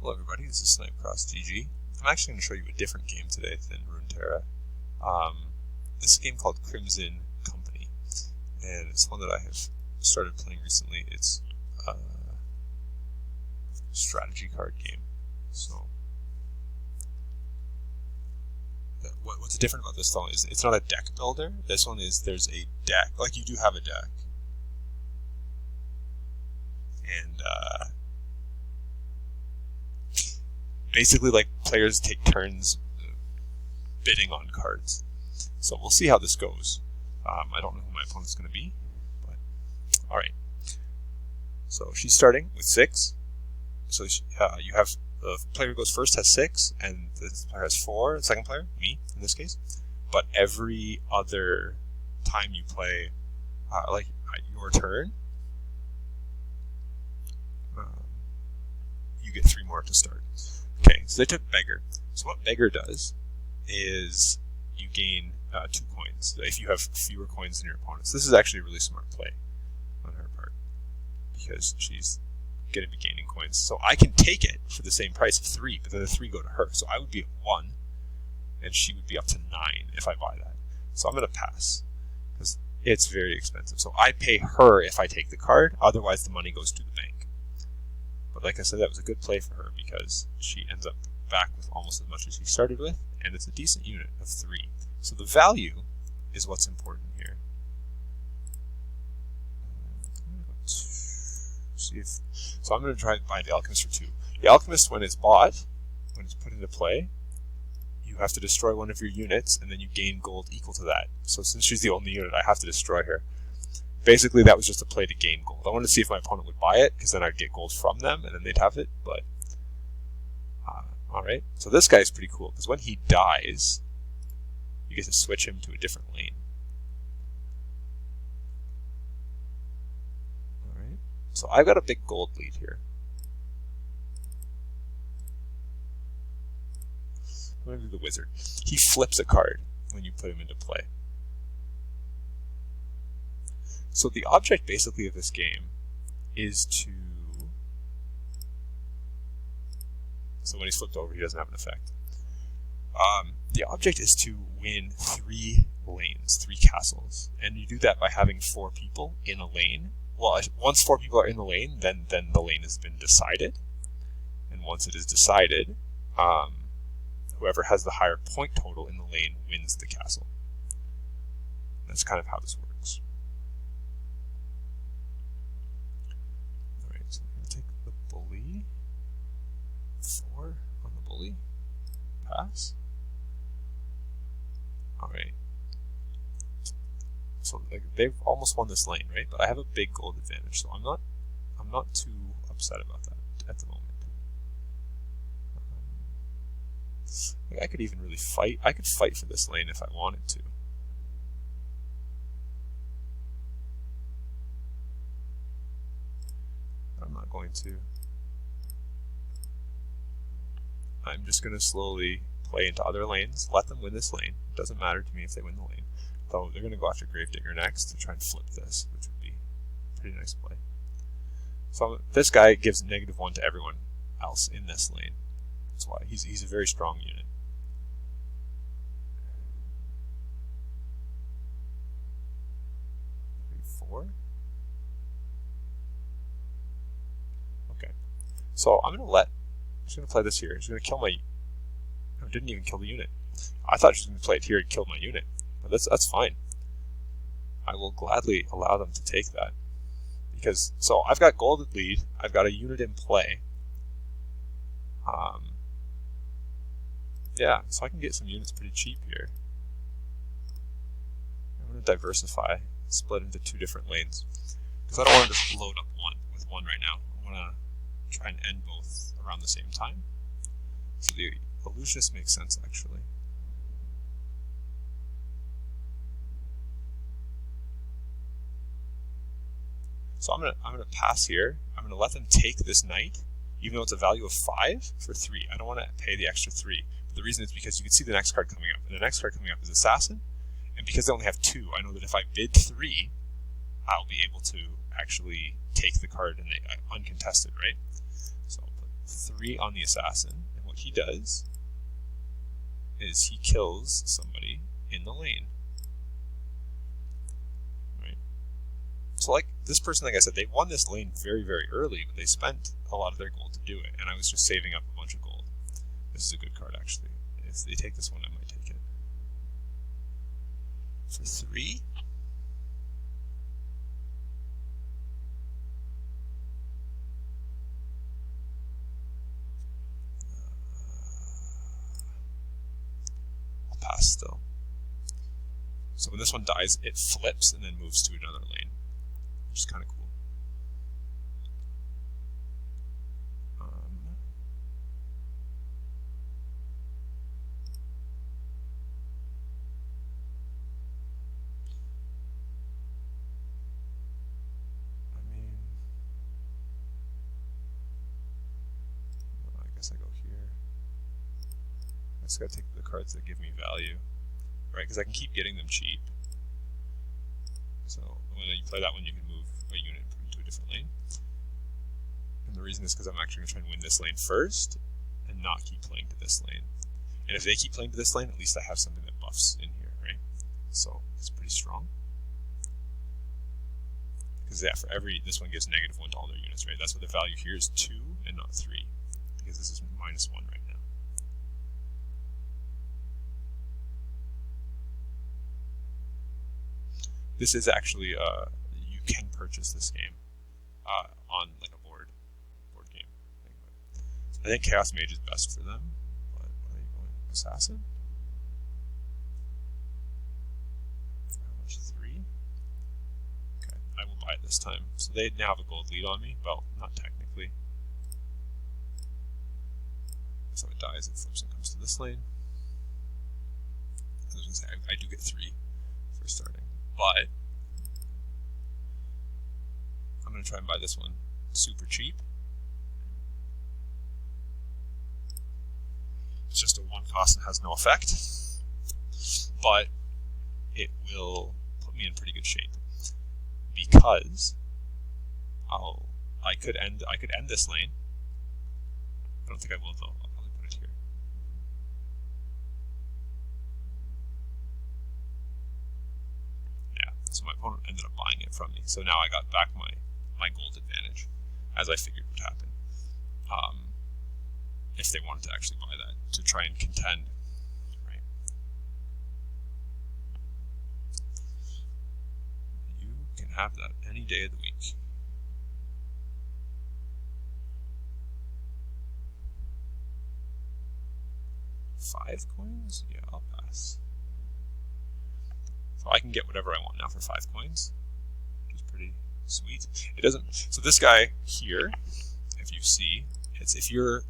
Hello everybody, this is Snipecross GG. I'm actually going to show you a different game today than Runeterra. This is a game called Crimson Company, and it's one that I have started playing recently. It's a strategy card game. So, what's different about this though is it's not a deck builder. This one is there's a deck, like you do have a deck. And basically, like, players take turns bidding on cards. So we'll see how this goes. I don't know who my opponent's going to be, but alright. So she's starting with 6. So you have the player who goes first has 6, and the player has 4. The second player, me in this case. But every other time you play, like at your turn, you get 3 more to start. Okay, so they took Beggar. So what Beggar does is you gain 2 coins if you have fewer coins than your opponents. This is actually a really smart play on her part because she's going to be gaining coins. So I can take it for the same price of 3, but then the 3 go to her. So I would be at 1, and she would be up to 9 if I buy that. So I'm going to pass because it's very expensive. So I pay her if I take the card. Otherwise, the money goes to the bank. But like I said, that was a good play for her because she ends up back with almost as much as she started with, and it's a decent unit of 3. So the value is what's important here. So I'm going to try to buy the Alchemist for 2. The Alchemist, when it's bought, when it's put into play, you have to destroy one of your units, and then you gain gold equal to that. So since she's the only unit, I have to destroy her. Basically, that was just a play to gain gold. I wanted to see if my opponent would buy it, because then I'd get gold from them, and then they'd have it, but... Alright, so this guy's pretty cool, because when he dies, you get to switch him to a different lane. Alright, so I've got a big gold lead here. I'm going to do the wizard. He flips a card when you put him into play. So the object basically of this game is to... So when he's flipped over, he doesn't have an effect. The object is to win 3 lanes, 3 castles. And you do that by having 4 people in a lane. Well, once 4 people are in the lane, then the lane has been decided. And once it is decided, whoever has the higher point total in the lane wins the castle. That's kind of how this works. So I'm going to take the bully. 4 on the bully. Pass. Alright. So they've almost won this lane, right? But I have a big gold advantage, so I'm not too upset about that at the moment. I could even really fight. I could fight for this lane if I wanted to. I'm not going to. I'm just going to slowly play into other lanes, let them win this lane. It doesn't matter to me if they win the lane. Though they're going to go after Gravedigger next to try and flip this, which would be a pretty nice play. So this guy gives -1 to everyone else in this lane. That's why he's a very strong unit. Okay, so I'm just going to play this here. He's going to kill my... No, didn't even kill the unit. I thought she was going to play it here and kill my unit. But that's fine. I will gladly allow them to take that. Because, so I've got gold lead, I've got a unit in play. Yeah, so I can get some units pretty cheap here. I'm going to diversify, split into 2 different lanes. Because I don't want to just load up with one right now. I want to try and end both around the same time. So the illusionist makes sense, actually. So I'm gonna pass here. I'm gonna let them take this knight, even though it's a value of 5 for 3. I don't want to pay the extra 3. But the reason is because you can see the next card coming up, and the next card coming up is Assassin. And because they only have 2, I know that if I bid 3, I'll be able to actually take the card and uncontested, right? So I'll put 3 3 on the assassin, and what he does is he kills somebody in the lane. Right? So like this person, like I said, they won this lane very, very early, but they spent a lot of their gold to do it, and I was just saving up a bunch of gold. This is a good card, actually. If they take this one, I might take it. For 3? I'll pass still. So when this one dies, it flips and then moves to another lane, which is kind of cool. I go here. I just gotta take the cards that give me value, right? Because I can keep getting them cheap. So when you play that one, you can move a unit into a different lane. And the reason is because I'm actually going to try and win this lane first, and not keep playing to this lane. And if they keep playing to this lane, at least I have something that buffs in here, right? So it's pretty strong. Because yeah, for every, this one gives -1 to all their units, right? That's what the value here is 2 and not 3. Because this is -1 right now. This is actually, you can purchase this game on like a board game thing. I think Chaos Mage is best for them. But what are you going? Assassin? How much? 3? Okay, I will buy it this time. So they now have a gold lead on me. Well, not technically. So it dies, it flips and comes to this lane. I was gonna say, I do get 3 for starting, but I'm gonna try and buy this one super cheap. It's just a 1 cost and has no effect, but it will put me in pretty good shape because I could end this lane. I don't think I will though. So my opponent ended up buying it from me. So now I got back my gold advantage, as I figured would happen. If they wanted to actually buy that, to try and contend, right? You can have that any day of the week. $5 coins? Yeah, I'll pass. So I can get whatever I want now for 5 coins, which is pretty sweet. It doesn't. So this guy here, if you see, it's if you're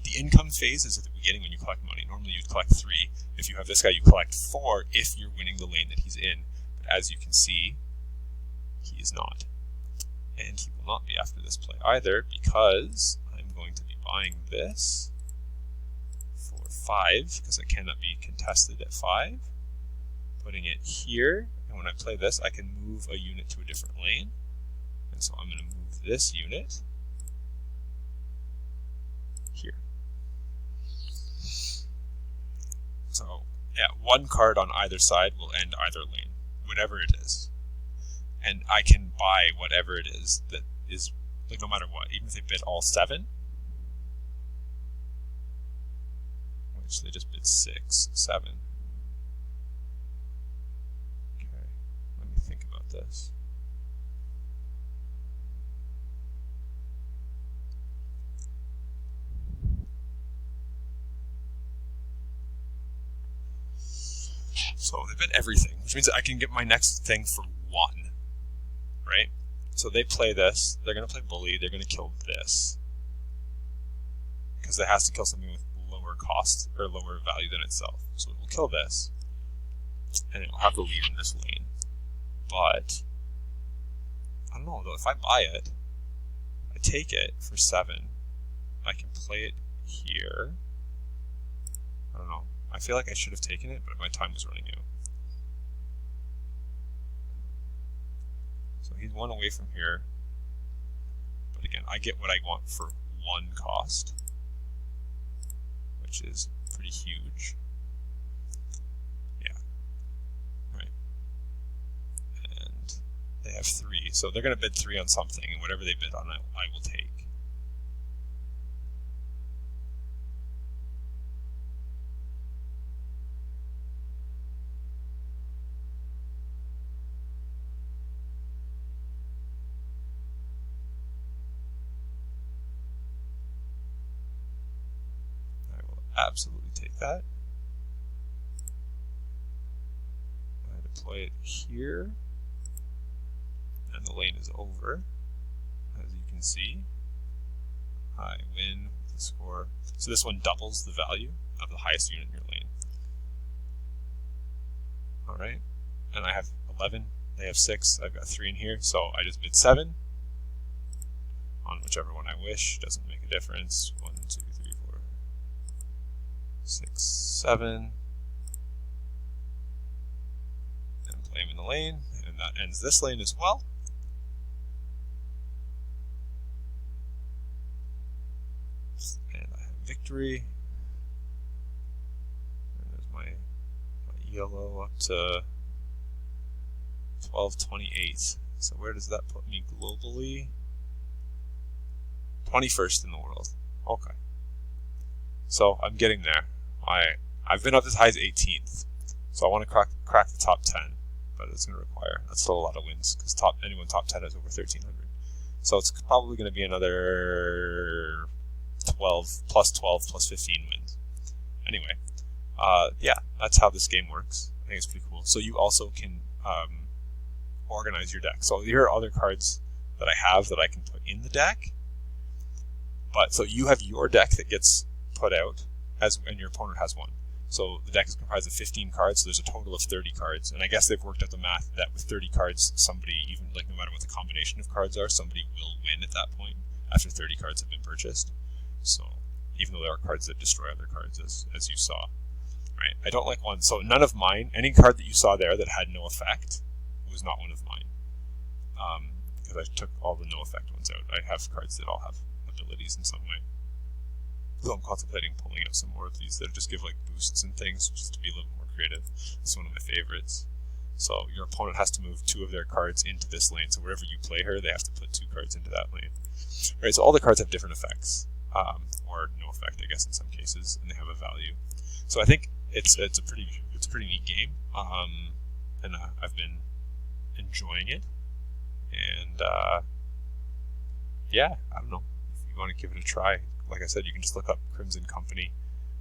the income phase is at the beginning when you collect money. Normally you'd collect 3. If you have this guy, you collect 4 if you're winning the lane that he's in. But as you can see, he is not, and he will not be after this play either because I'm going to be buying this for 5 because it cannot be contested at 5. Putting it here, and when I play this, I can move a unit to a different lane. And so I'm going to move this unit here. So, yeah, 1 card on either side will end either lane, whatever it is. And I can buy whatever it is that is, like, no matter what, even if they bid all 7, which they just bid 6, 7. This. So they bid everything, which means I can get my next thing for 1, right? So they play this, they're going to play bully, they're going to kill this. Because it has to kill something with lower cost, or lower value than itself. So it will kill this, and it will have the lead in this lane. But, I don't know though, if I buy it, I take it for 7, I can play it here. I don't know, I feel like I should have taken it, but my time was running out. So he's 1 away from here, but again, I get what I want for 1 cost. which is pretty huge. Yeah, right. And they have 3, so they're going to bid 3 on something, and whatever they bid on, I will take. Absolutely take that. I deploy it here, and the lane is over. As you can see, I win with the score. So this one doubles the value of the highest unit in your lane. All right, and I have 11. They have 6. I've got 3 in here, so I just bid 7 on whichever one I wish. Doesn't make a difference. 1, 2, 3, 4, 6, 7, and play him in the lane, and that ends this lane as well. And I have victory. And there's my ELO up to 1228. So where does that put me globally? 21st in the world. Okay. So I'm getting there. I've been up as high as 18th, so I want to crack the top 10, but it's going to require, that's still a lot of wins, because anyone top 10 is over 1,300. So it's probably going to be another 12 plus 15 wins. Anyway, yeah, that's how this game works. I think it's pretty cool. So you also can organize your deck. So here are other cards that I have that I can put in the deck. But so you have your deck that gets put out, and your opponent has 1. So the deck is comprised of 15 cards, so there's a total of 30 cards. And I guess they've worked out the math that with 30 cards, somebody, even like no matter what the combination of cards are, somebody will win at that point after 30 cards have been purchased. So even though there are cards that destroy other cards, as you saw, right? I don't like one. So none of mine, any card that you saw there that had no effect was not one of mine, because I took all the no effect ones out. I have cards that all have abilities in some way. Though I'm contemplating pulling out some more of these that just give like boosts and things, just to be a little more creative. It's one of my favorites. So your opponent has to move 2 of their cards into this lane. So wherever you play her, they have to put 2 cards into that lane. Right. So all the cards have different effects, or no effect, I guess, in some cases, and they have a value. So I think it's a pretty neat game, and I've been enjoying it. And yeah, I don't know, if you want to give it a try. Like I said, you can just look up Crimson Company.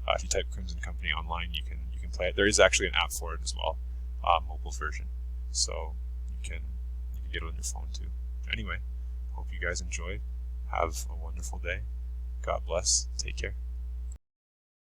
If you type Crimson Company online, you can play it. There is actually an app for it as well, mobile version. So you can get it on your phone too. Anyway, hope you guys enjoyed. Have a wonderful day. God bless. Take care.